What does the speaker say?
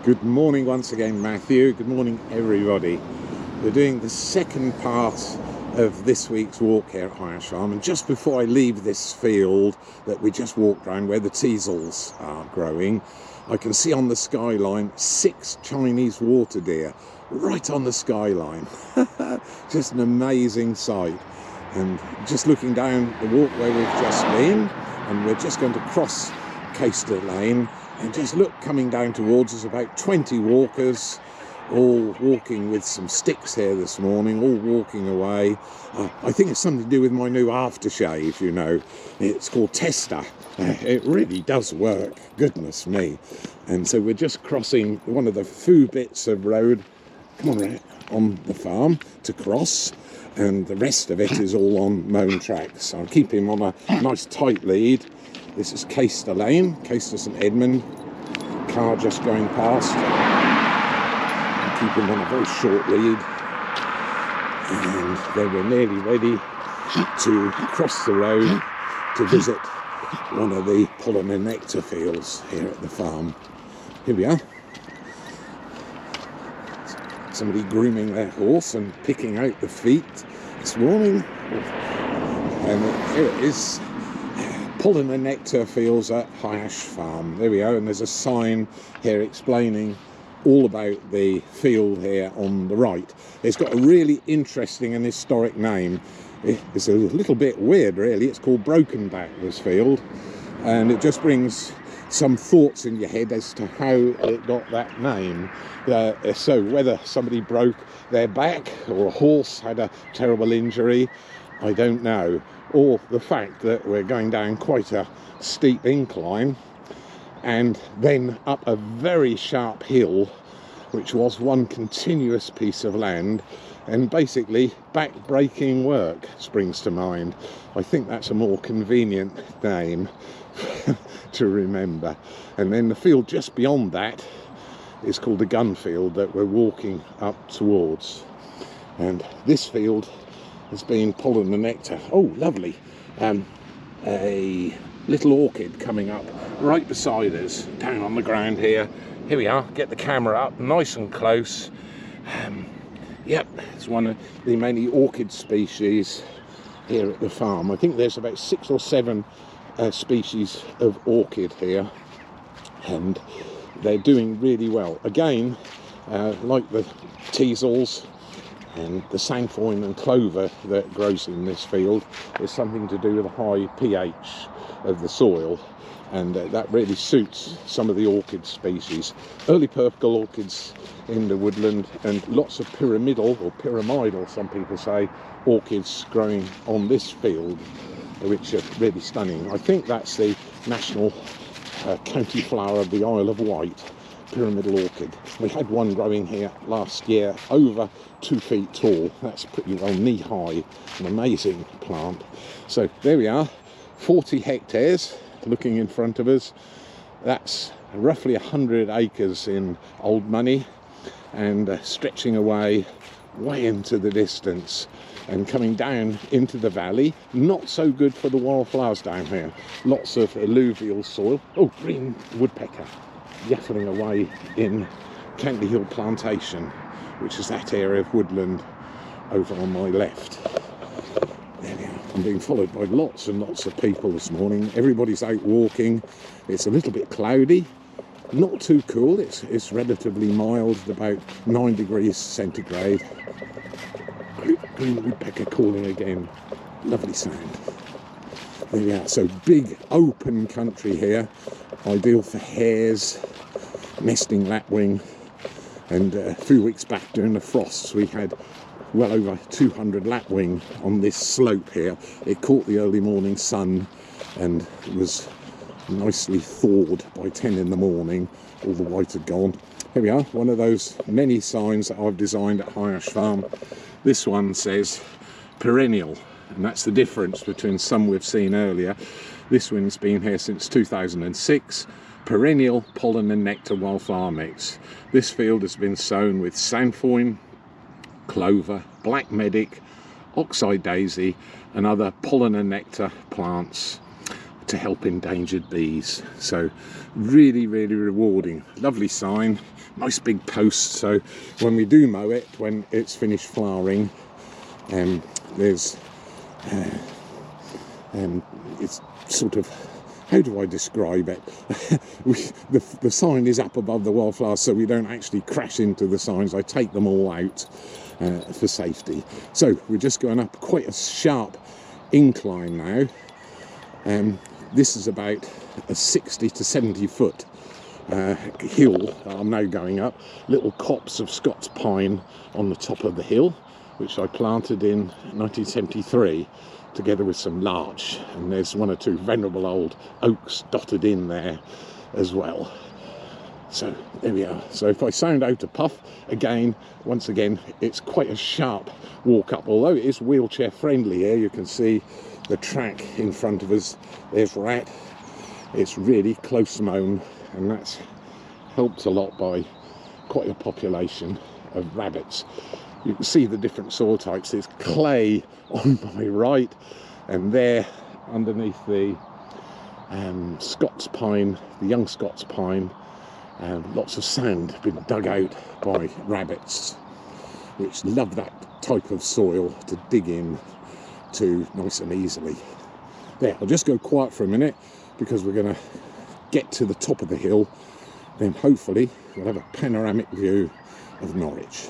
Good morning once again, Matthew. Good morning, everybody. We're doing the second part of this week's walk here at High Ash Farm, and just before I leave this field that we just walked around where the teasels are growing, I can see on the skyline 6 Chinese water deer right on the skyline. Just an amazing sight. And just looking down the walkway we've just been, and we're just going to cross Caister Lane, and just look, coming down towards us, about 20 walkers, all walking with some sticks here this morning, all walking away. I think it's something to do with my new aftershave, you know. It's called Tester. It really does work, goodness me. And so we're just crossing one of the few bits of road, come on, right, on the farm to cross, and the rest of it is all on mown tracks. So I'll keep him on a nice tight lead. This is Caister Lane, Caister St Edmund. Car just going past. I'll keep him on a very short lead. And then we're nearly ready to cross the road to visit one of the pollen and nectar fields here at the farm. Here we are. Somebody grooming their horse and picking out the feet this morning. And here it is. Pollen and nectar fields at High Ash Farm. There we are, and there's a sign here explaining all about the field here on the right. It's got a really interesting and historic name. It's a little bit weird, really. It's called Brokenback, this field, and it just brings some thoughts in your head as to how it got that name. So whether somebody broke their back or a horse had a terrible injury, I don't know. Or the fact that we're going down quite a steep incline and then up a very sharp hill, which was one continuous piece of land, and basically back-breaking work springs to mind. I think that's a more convenient name to remember. And then the field just beyond that is called the gun field that we're walking up towards. And this field has been pollen and nectar. Oh, lovely. A little orchid coming up right beside us, down on the ground here. Here we are, get the camera up nice and close. Yep, it's one of the many orchid species here at the farm. I think there's about 6 or 7 species of orchid here, and they're doing really well. Again, like the teasels and the sainfoin and clover that grows in this field, is something to do with the high pH of the soil, and that really suits some of the orchid species. Early purple orchids in the woodland, and lots of pyramidal, some people say, orchids growing on this field, which are really stunning. I think that's the national county flower of the Isle of Wight, pyramidal orchid. We had one growing here last year, over 2 feet tall. That's pretty well knee high, an amazing plant. So there we are, 40 hectares looking in front of us. That's roughly 100 acres in old money, and stretching away way into the distance and coming down into the valley. Not so good for the wildflowers down here. Lots of alluvial soil. Oh, green woodpecker yaffling away in Cantley Hill Plantation, which is that area of woodland over on my left. There we are. I'm being followed by lots and lots of people this morning. Everybody's out walking. It's a little bit cloudy, not too cool. It's relatively mild, about 9 degrees centigrade. Green woodpecker calling again. Lovely sound. There we are. So big open country here, ideal for hares, nesting lapwing. And a few weeks back during the frosts, we had well over 200 lapwing on this slope here. It caught the early morning sun and was nicely thawed by 10 in the morning. All the white had gone. Here we are, one of those many signs that I've designed at High Ash Farm. This one says perennial, and that's the difference between some we've seen earlier. This one's been here since 2006. Perennial pollen and nectar wildflower mix. This field has been sown with sainfoin, clover, black medic, oxeye daisy and other pollen and nectar plants to help endangered bees. So really, really rewarding. Lovely sign, nice big post, so when we do mow it, when it's finished flowering, there's it's sort of, how do I describe it? The sign is up above the wildflowers, so we don't actually crash into the signs. I take them all out for safety. So we're just going up quite a sharp incline now. This is about a 60 to 70 foot hill I'm now going up. Little copse of Scots pine on the top of the hill, which I planted in 1973 together with some larch, and there's one or two venerable old oaks dotted in there as well. So there we are. So if I sound out a puff, once again, it's quite a sharp walk up, although it is wheelchair friendly here. You can see the track in front of us. There's Rat. It's really close mown, and that's helped a lot by quite a population of rabbits. You can see the different soil types. There's clay on my right, and there underneath the Scots pine, the young Scots pine, lots of sand been dug out by rabbits, which love that type of soil to dig in to nice and easily. There, I'll just go quiet for a minute because we're going to get to the top of the hill, then hopefully we'll have a panoramic view of Norwich.